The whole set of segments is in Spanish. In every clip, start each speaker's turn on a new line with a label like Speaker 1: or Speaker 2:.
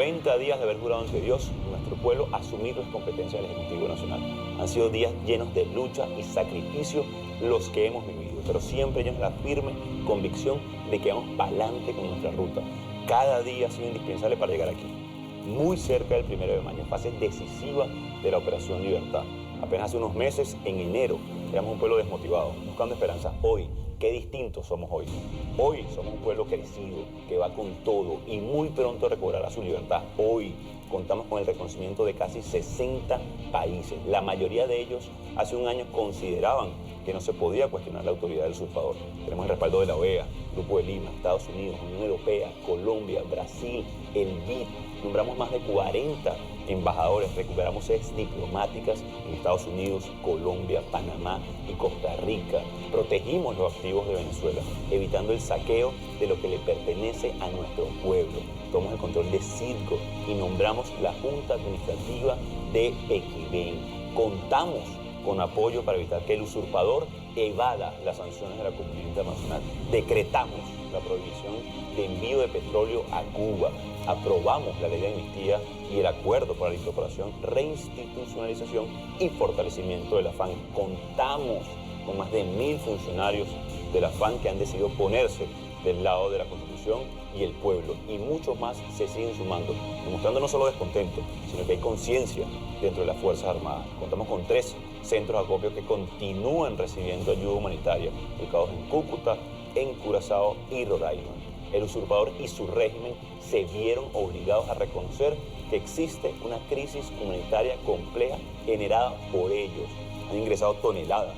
Speaker 1: 90 días de haber jurado ante Dios y nuestro pueblo asumir las competencias del Ejecutivo Nacional. Han sido días llenos de lucha y sacrificio los que hemos vivido, pero siempre llenos de la firme convicción de que vamos para adelante con nuestra ruta. Cada día ha sido indispensable para llegar aquí. Muy cerca del 1 de mayo, fase decisiva de la Operación Libertad. Apenas hace unos meses, en enero, éramos un pueblo desmotivado, buscando esperanza. Hoy, qué distintos somos hoy. Hoy somos un pueblo crecido, que va con todo y muy pronto recobrará su libertad. Hoy contamos con el reconocimiento de casi 60 países. La mayoría de ellos hace un año consideraban que no se podía cuestionar la autoridad del usurpador. Tenemos el respaldo de la OEA, Grupo de Lima, Estados Unidos, Unión Europea, Colombia, Brasil, el BID. Nombramos más de 40 embajadores, recuperamos sedes diplomáticas en Estados Unidos, Colombia, Panamá y Costa Rica. Protegimos los activos de Venezuela, evitando el saqueo de lo que le pertenece a nuestro pueblo. Tomamos el control de Citgo y nombramos la Junta Administrativa de Equivén. Contamos con apoyo para evitar que el usurpador evada las sanciones de la comunidad internacional. Decretamos la prohibición de envío de petróleo a Cuba. Aprobamos la ley de amnistía y el acuerdo para la incorporación, reinstitucionalización y fortalecimiento de la FAN. Contamos con más de 1000 funcionarios de la FAN que han decidido ponerse del lado de la Constitución y el pueblo, y muchos más se siguen sumando, demostrando no solo descontento, sino que hay conciencia dentro de las Fuerzas Armadas. Contamos con 3 centros de acopio que continúan recibiendo ayuda humanitaria, ubicados en Cúcuta, en Curazao y Roraima. El usurpador y su régimen se vieron obligados a reconocer que existe una crisis humanitaria compleja generada por ellos. Han ingresado toneladas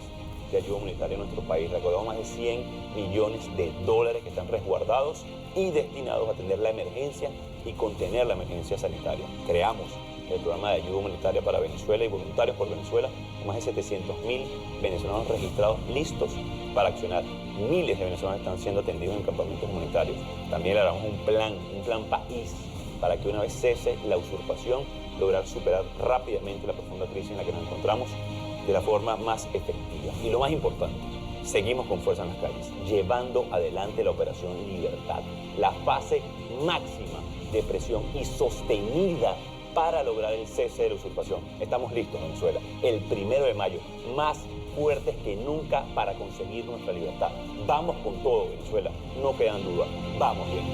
Speaker 1: de ayuda humanitaria en nuestro país. Recordamos más de 100 millones de dólares que están resguardados y destinados a atender la emergencia y contener la emergencia sanitaria. Creamos el programa de ayuda humanitaria para Venezuela y voluntarios por Venezuela, con más de 700.000 venezolanos registrados listos para accionar. Miles de venezolanos están siendo atendidos en campamentos humanitarios. También elaboramos un plan país, para que una vez cese la usurpación, lograr superar rápidamente la profunda crisis en la que nos encontramos de la forma más efectiva. Y lo más importante, seguimos con fuerza en las calles, llevando adelante la Operación Libertad, la fase máxima de presión y sostenida para lograr el cese de la usurpación. Estamos listos, Venezuela, el 1 de mayo, más fuertes que nunca para conseguir nuestra libertad. Vamos con todo, Venezuela, no quedan dudas, vamos bien.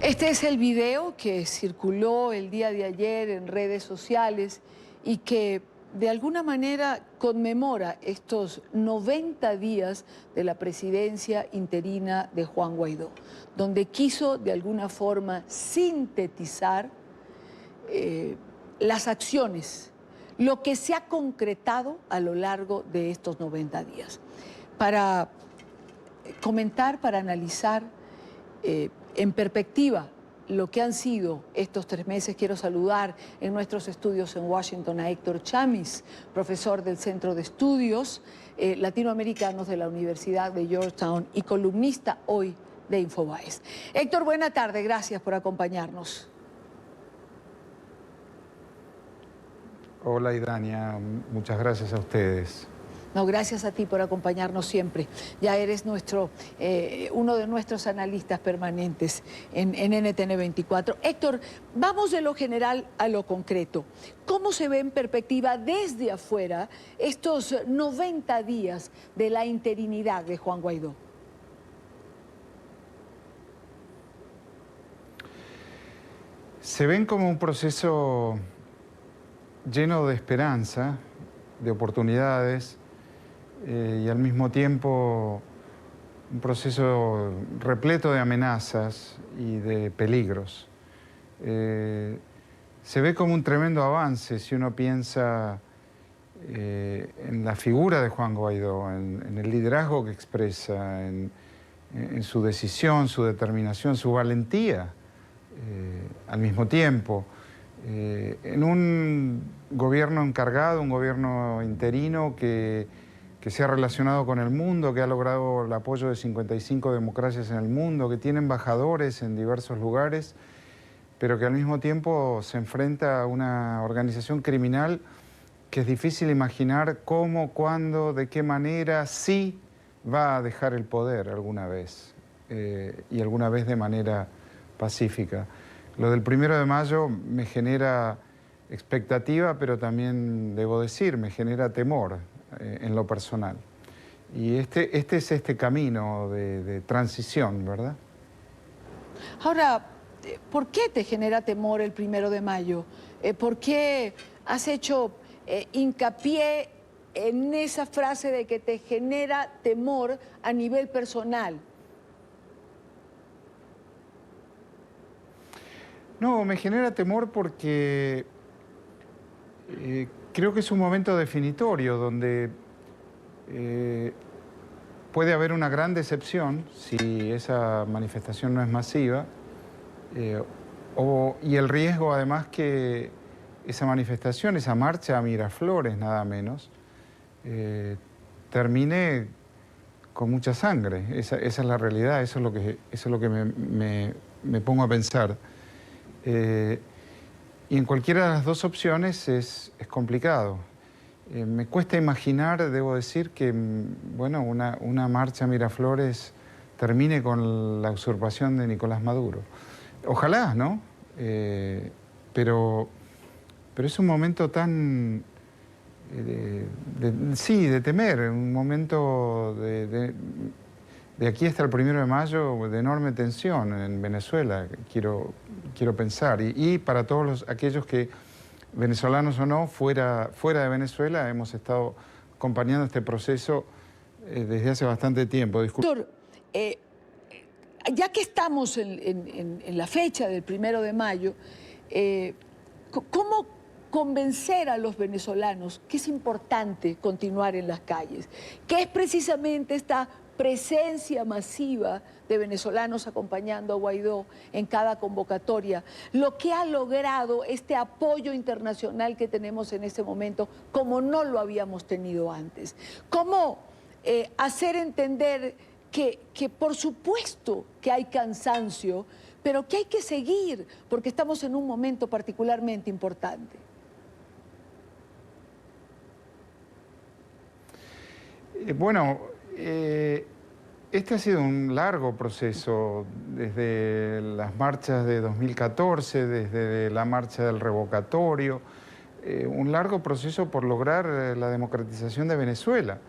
Speaker 2: Este es el video que circuló el día de ayer en redes sociales y que de alguna manera conmemora estos 90 días de la presidencia interina de Juan Guaidó, donde quiso de alguna forma sintetizar las acciones, lo que se ha concretado a lo largo de estos 90 días. Para comentar, para analizar en perspectiva lo que han sido estos 3 meses, quiero saludar en nuestros estudios en Washington a Héctor Chamis, profesor del Centro de Estudios Latinoamericanos de la Universidad de Georgetown y columnista hoy de Infobaes. Héctor, buena tarde, gracias por acompañarnos.
Speaker 3: Hola, Idania, muchas gracias a ustedes.
Speaker 2: No, gracias a ti por acompañarnos siempre. Ya eres uno de nuestros analistas permanentes en NTN 24. Héctor, vamos de lo general a lo concreto. ¿Cómo se ve en perspectiva desde afuera estos 90 días de la interinidad de Juan Guaidó?
Speaker 3: Se ven como un proceso lleno de esperanza, de oportunidades, y al mismo tiempo un proceso repleto de amenazas y de peligros. Se ve como un tremendo avance si uno piensa en la figura de Juan Guaidó, en el liderazgo que expresa, en su decisión, su determinación, su valentía al mismo tiempo. En un gobierno encargado, un gobierno interino que se ha relacionado con el mundo, que ha logrado el apoyo de 55 democracias en el mundo, que tiene embajadores en diversos lugares, pero que al mismo tiempo se enfrenta a una organización criminal que es difícil imaginar cómo, cuándo, de qué manera, sí va a dejar el poder alguna vez, y alguna vez de manera pacífica. Lo del 1 de mayo me genera expectativa, pero también, debo decir, me genera temor en lo personal. Y este es este camino de transición, ¿verdad?
Speaker 2: Ahora, ¿por qué te genera temor el 1 de mayo? ¿Por qué has hecho hincapié en esa frase de que te genera temor a nivel personal?
Speaker 3: No, me genera temor porque creo que es un momento definitorio donde puede haber una gran decepción si esa manifestación no es masiva y el riesgo además que esa manifestación, esa marcha a Miraflores nada menos, termine con mucha sangre. Esa es la realidad, eso es lo que me pongo a pensar. Y en cualquiera de las dos opciones es complicado. Me cuesta imaginar, debo decir, que bueno, una marcha a Miraflores termine con la usurpación de Nicolás Maduro. Ojalá, ¿no? Pero es un momento tan... sí, de temer, un momento de aquí hasta el 1 de mayo de enorme tensión en Venezuela, quiero pensar. Y para todos aquellos que, venezolanos o no, fuera de Venezuela, hemos estado acompañando este proceso desde hace bastante tiempo.
Speaker 2: Doctor, ya que estamos en la fecha del 1 de mayo, ¿cómo convencer a los venezolanos que es importante continuar en las calles? Que es precisamente esta presencia masiva de venezolanos acompañando a Guaidó en cada convocatoria, lo que ha logrado este apoyo internacional que tenemos en este momento, como no lo habíamos tenido antes. ¿Cómo hacer entender que por supuesto que hay cansancio, pero que hay que seguir, porque estamos en un momento particularmente importante?
Speaker 3: Bueno, este ha sido un largo proceso, desde las marchas de 2014, desde la marcha del revocatorio, un largo proceso por lograr la democratización de Venezuela.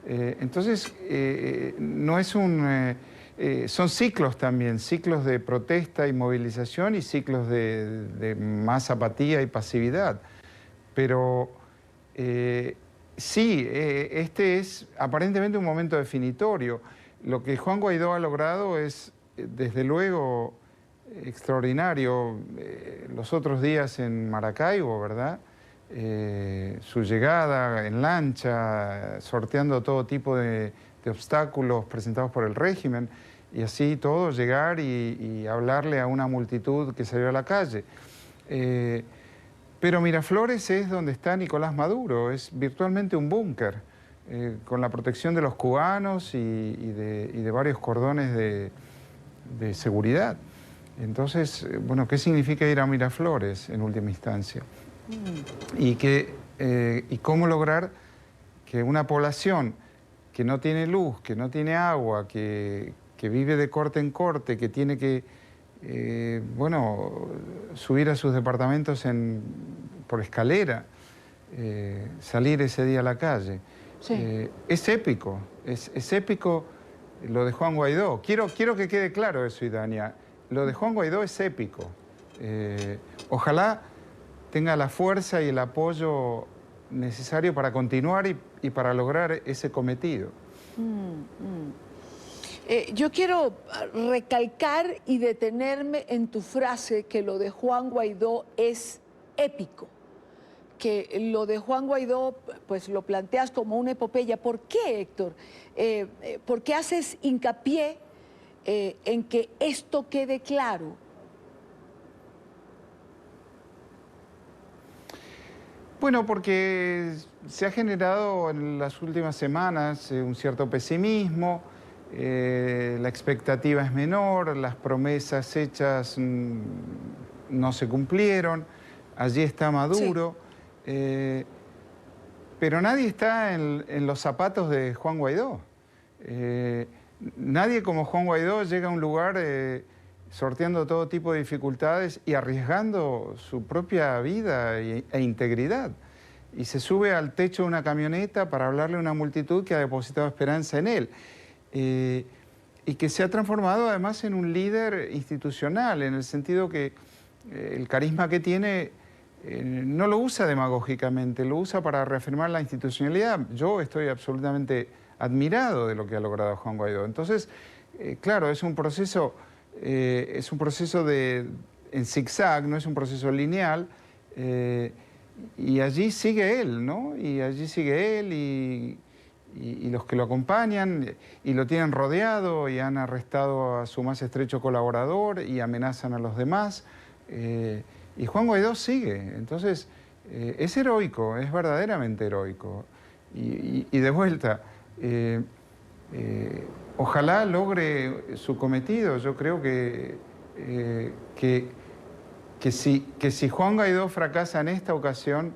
Speaker 3: Entonces, no es son ciclos también, ciclos de protesta y movilización y ciclos de más apatía y pasividad. Pero sí, este es aparentemente un momento definitorio. Lo que Juan Guaidó ha logrado es, desde luego, extraordinario. Los otros días en Maracaibo, ¿verdad? Su llegada en lancha, sorteando todo tipo de obstáculos presentados por el régimen, y así todo llegar y hablarle a una multitud que salió a la calle. Pero Miraflores es donde está Nicolás Maduro, es virtualmente un búnker, con la protección de los cubanos y de varios cordones de seguridad. Entonces, bueno, ¿qué significa ir a Miraflores en última instancia? Y cómo lograr que una población que no tiene luz, que no tiene agua, que vive de corte en corte, que tiene que bueno, subir a sus departamentos por escalera, salir ese día a la calle. Sí. Es épico, es épico lo de Juan Guaidó. Quiero que quede claro eso, Idania. Lo de Juan Guaidó es épico. Ojalá tenga la fuerza y el apoyo necesario para continuar y para lograr ese cometido.
Speaker 2: Yo quiero recalcar y detenerme en tu frase que lo de Juan Guaidó es épico, que lo de Juan Guaidó pues lo planteas como una epopeya. ¿Por qué, Héctor? ¿Por qué haces hincapié en que esto quede claro?
Speaker 3: Bueno, porque se ha generado en las últimas semanas un cierto pesimismo. La expectativa es menor, las promesas hechas no se cumplieron, allí está Maduro, sí. Pero nadie está en los zapatos de Juan Guaidó. Nadie como Juan Guaidó llega a un lugar sorteando todo tipo de dificultades y arriesgando su propia vida e integridad. Y se sube al techo de una camioneta para hablarle a una multitud que ha depositado esperanza en él. Y que se ha transformado además en un líder institucional, en el sentido que el carisma que tiene no lo usa demagógicamente, lo usa para reafirmar la institucionalidad. Yo estoy absolutamente admirado de lo que ha logrado Juan Guaidó. Entonces, claro, es un proceso en zigzag, no es un proceso lineal, y allí sigue él, ¿no? Y allí sigue él y los que lo acompañan y lo tienen rodeado y han arrestado a su más estrecho colaborador y amenazan a los demás. Y Juan Guaidó sigue. Entonces, es heroico, es verdaderamente heroico. Y de vuelta, ojalá logre su cometido. Yo creo que si Juan Guaidó fracasa en esta ocasión,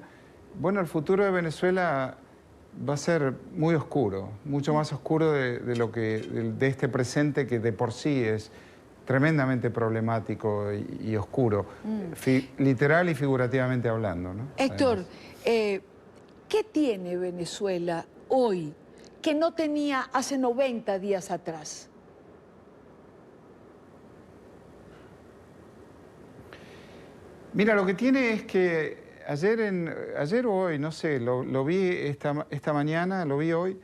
Speaker 3: bueno, el futuro de Venezuela va a ser muy oscuro, mucho más oscuro de este presente que de por sí es tremendamente problemático y oscuro, literal y figurativamente hablando, ¿no?
Speaker 2: Héctor, ¿qué tiene Venezuela hoy que no tenía hace 90 días atrás?
Speaker 3: Mira, lo que tiene es que ayer o hoy, no sé, lo vi esta mañana, lo vi hoy,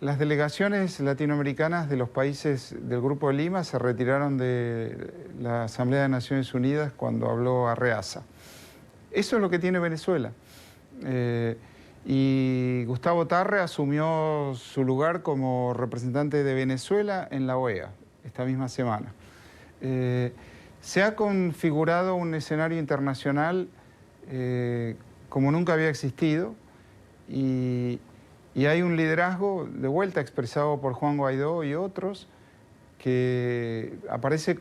Speaker 3: las delegaciones latinoamericanas de los países del Grupo de Lima se retiraron de la Asamblea de Naciones Unidas cuando habló Arreaza. Eso es lo que tiene Venezuela. Y Gustavo Tarre asumió su lugar como representante de Venezuela en la OEA esta misma semana. Se ha configurado un escenario internacional como nunca había existido y hay un liderazgo de vuelta expresado por Juan Guaidó y otros que aparece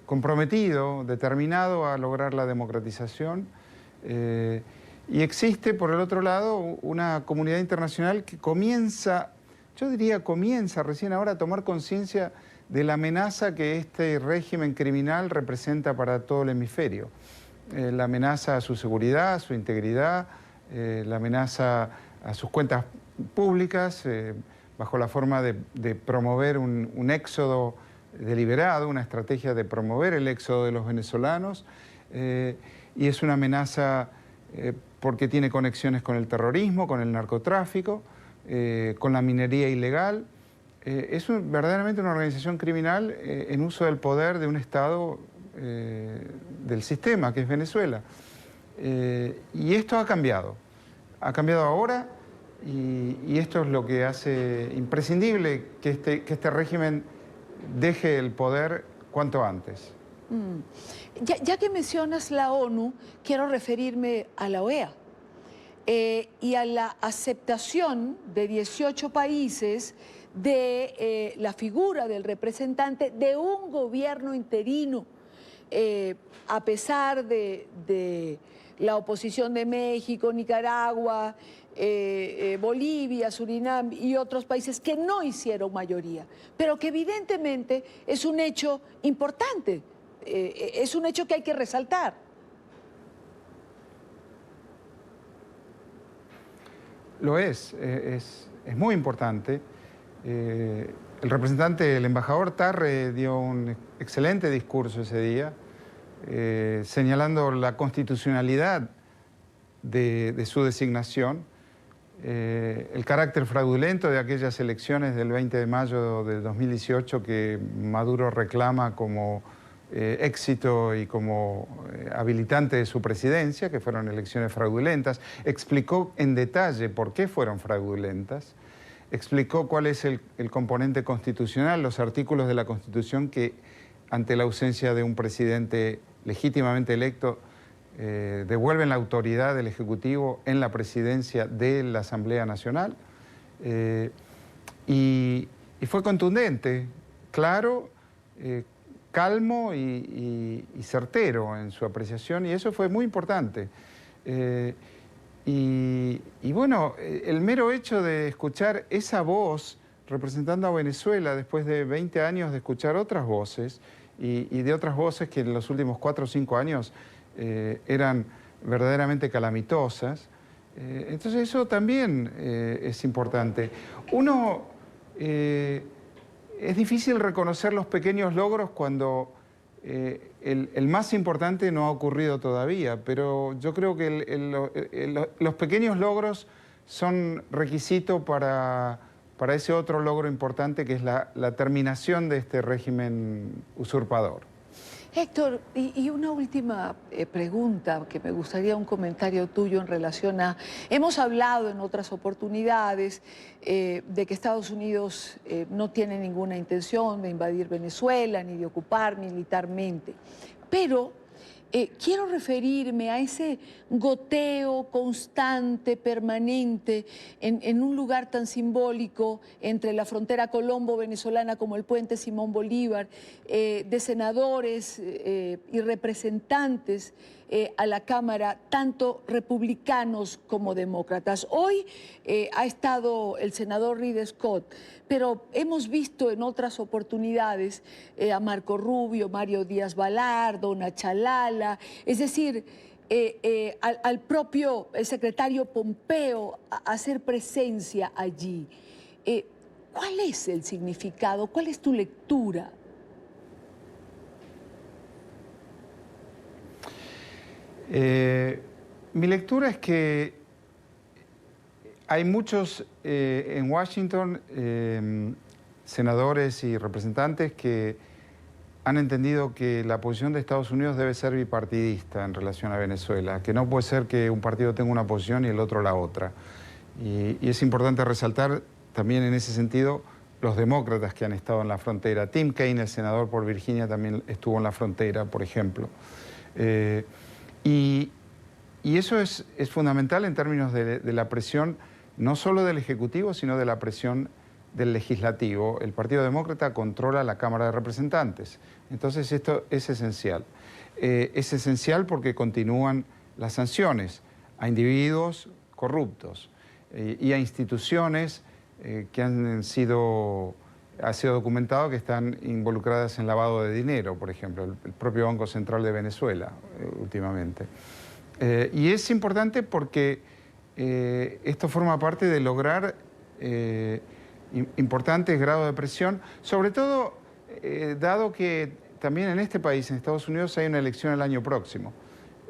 Speaker 3: comprometido, determinado a lograr la democratización. Y existe, por el otro lado, una comunidad internacional que comienza, yo diría comienza recién ahora a tomar conciencia de la amenaza que este régimen criminal representa para todo el hemisferio. La amenaza a su seguridad, a su integridad, la amenaza a sus cuentas públicas, bajo la forma de promover un éxodo deliberado, una estrategia de promover el éxodo de los venezolanos, y es una amenaza porque tiene conexiones con el terrorismo, con el narcotráfico, con la minería ilegal. Es verdaderamente una organización criminal en uso del poder de un Estado del sistema, que es Venezuela. Y esto ha cambiado ahora, y esto es lo que hace imprescindible que este régimen deje el poder cuanto antes.
Speaker 2: Ya que mencionas la ONU, quiero referirme a la OEA y a la aceptación de 18 países de la figura del representante de un gobierno interino, a pesar de la oposición de México, Nicaragua, Bolivia, Surinam y otros países que no hicieron mayoría, pero que evidentemente es un hecho importante, es un hecho que hay que resaltar.
Speaker 3: Lo es muy importante. El representante, el embajador Tarre, dio un excelente discurso ese día, señalando la constitucionalidad de su designación, el carácter fraudulento de aquellas elecciones del 20 de mayo de 2018 que Maduro reclama como éxito y como habilitante de su presidencia, que fueron elecciones fraudulentas. Explicó en detalle por qué fueron fraudulentas, explicó cuál es el componente constitucional, los artículos de la Constitución que, ante la ausencia de un presidente legítimamente electo, devuelven la autoridad del Ejecutivo en la presidencia de la Asamblea Nacional. Y fue contundente, claro, calmo y certero en su apreciación, y eso fue muy importante. Y bueno, el mero hecho de escuchar esa voz representando a Venezuela después de 20 años de escuchar otras voces y de otras voces que en los últimos 4 o 5 años eran verdaderamente calamitosas. Entonces eso también es importante. Es difícil reconocer los pequeños logros cuando el más importante no ha ocurrido todavía, pero yo creo que los pequeños logros son requisito para ese otro logro importante que es la terminación de este régimen usurpador.
Speaker 2: Héctor, y una última pregunta que me gustaría un comentario tuyo en relación a... Hemos hablado en otras oportunidades de que Estados Unidos no tiene ninguna intención de invadir Venezuela ni de ocupar militarmente, pero quiero referirme a ese goteo constante, permanente, en un lugar tan simbólico entre la frontera colombo-venezolana como el puente Simón Bolívar, de senadores y representantes a la Cámara, tanto republicanos como demócratas. Hoy ha estado el senador Reed Scott, pero hemos visto en otras oportunidades a Marco Rubio, Mario Díaz Balart, Donna Chalala, es decir, al propio secretario Pompeo a hacer presencia allí. ¿Cuál es el significado? ¿Cuál es tu lectura?
Speaker 3: Mi lectura es que hay muchos en Washington, senadores y representantes que han entendido que la posición de Estados Unidos debe ser bipartidista en relación a Venezuela, que no puede ser que un partido tenga una posición y el otro la otra. Y es importante resaltar también en ese sentido los demócratas que han estado en la frontera. Tim Kaine, el senador por Virginia, también estuvo en la frontera, por ejemplo. Y eso es fundamental en términos de la presión, no solo del Ejecutivo, sino de la presión del Legislativo. El Partido Demócrata controla la Cámara de Representantes. Entonces esto es esencial. Es esencial porque continúan las sanciones a individuos corruptos y a instituciones que ha sido documentado que están involucradas en lavado de dinero, por ejemplo, el propio Banco Central de Venezuela últimamente. Y es importante porque esto forma parte de lograr importantes grados de presión, sobre todo dado que también en este país, en Estados Unidos, hay una elección el año próximo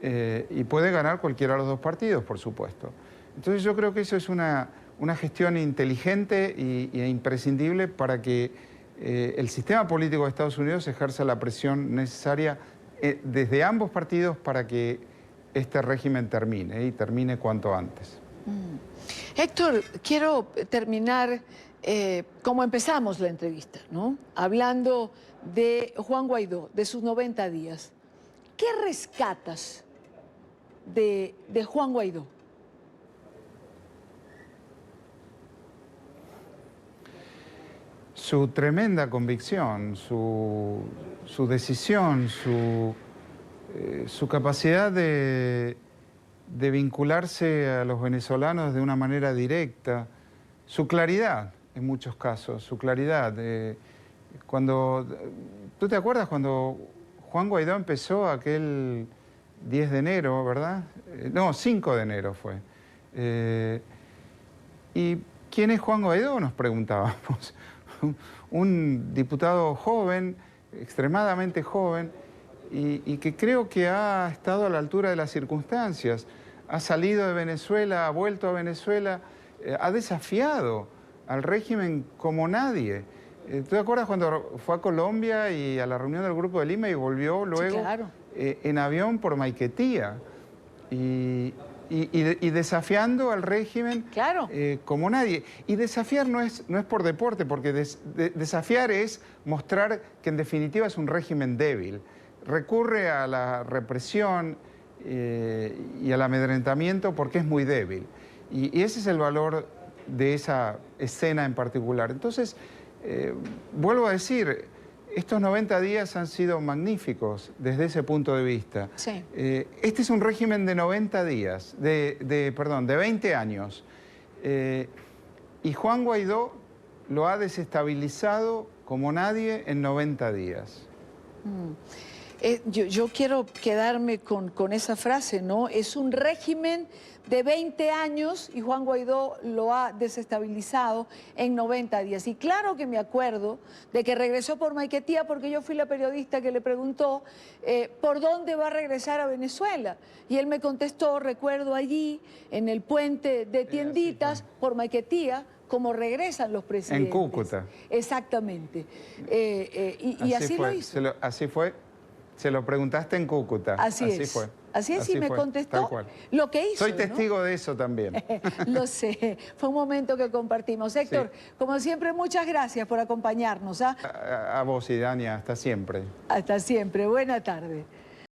Speaker 3: y puede ganar cualquiera de los dos partidos, por supuesto. Entonces yo creo que eso es una gestión inteligente e imprescindible para que el sistema político de Estados Unidos ejerza la presión necesaria desde ambos partidos para que este régimen termine y termine cuanto antes.
Speaker 2: Héctor, quiero terminar como empezamos la entrevista, ¿no? Hablando de Juan Guaidó, de sus 90 días. ¿Qué rescatas de Juan Guaidó?
Speaker 3: Su tremenda convicción, su decisión, su capacidad de vincularse a los venezolanos de una manera directa, su claridad en muchos casos, su claridad. ¿Tú te acuerdas cuando Juan Guaidó empezó aquel 10 de enero, verdad? No, 5 de enero fue. ¿Y quién es Juan Guaidó? Nos preguntábamos. Un diputado joven, extremadamente joven, y que creo que ha estado a la altura de las circunstancias. Ha salido de Venezuela, ha vuelto a Venezuela, ha desafiado al régimen como nadie. ¿Tú te acuerdas cuando fue a Colombia y a la reunión del Grupo de Lima y volvió luego
Speaker 2: sí, claro,
Speaker 3: en avión por Maiquetía? Y desafiando al régimen
Speaker 2: claro,
Speaker 3: como nadie. Y desafiar no es por deporte, porque desafiar es mostrar que en definitiva es un régimen débil. Recurre a la represión y al amedrentamiento porque es muy débil. Y ese es el valor de esa escena en particular. Entonces, vuelvo a decir, estos 90 días han sido magníficos desde ese punto de vista.
Speaker 2: sí.
Speaker 3: Este es un régimen de 90 días, de 20 años. Y Juan Guaidó lo ha desestabilizado como nadie en 90 días.
Speaker 2: Yo quiero quedarme con esa frase, ¿no? Es un régimen de 20 años y Juan Guaidó lo ha desestabilizado en 90 días. Y claro que me acuerdo de que regresó por Maiquetía porque yo fui la periodista que le preguntó por dónde va a regresar a Venezuela. Y él me contestó, recuerdo allí, en el puente de Tienditas, por Maiquetía, como regresan los presidentes.
Speaker 3: En Cúcuta.
Speaker 2: Exactamente. Y así
Speaker 3: fue.
Speaker 2: lo hizo.
Speaker 3: Así fue. Se lo preguntaste en Cúcuta.
Speaker 2: Así es.
Speaker 3: Fue.
Speaker 2: Así es, y me contestó lo que hizo.
Speaker 3: Soy testigo
Speaker 2: ¿no?
Speaker 3: de eso también.
Speaker 2: Lo sé, fue un momento que compartimos. Héctor, sí. Como siempre, muchas gracias por acompañarnos.
Speaker 3: A vos y Dania, hasta siempre.
Speaker 2: Hasta siempre, buena tarde.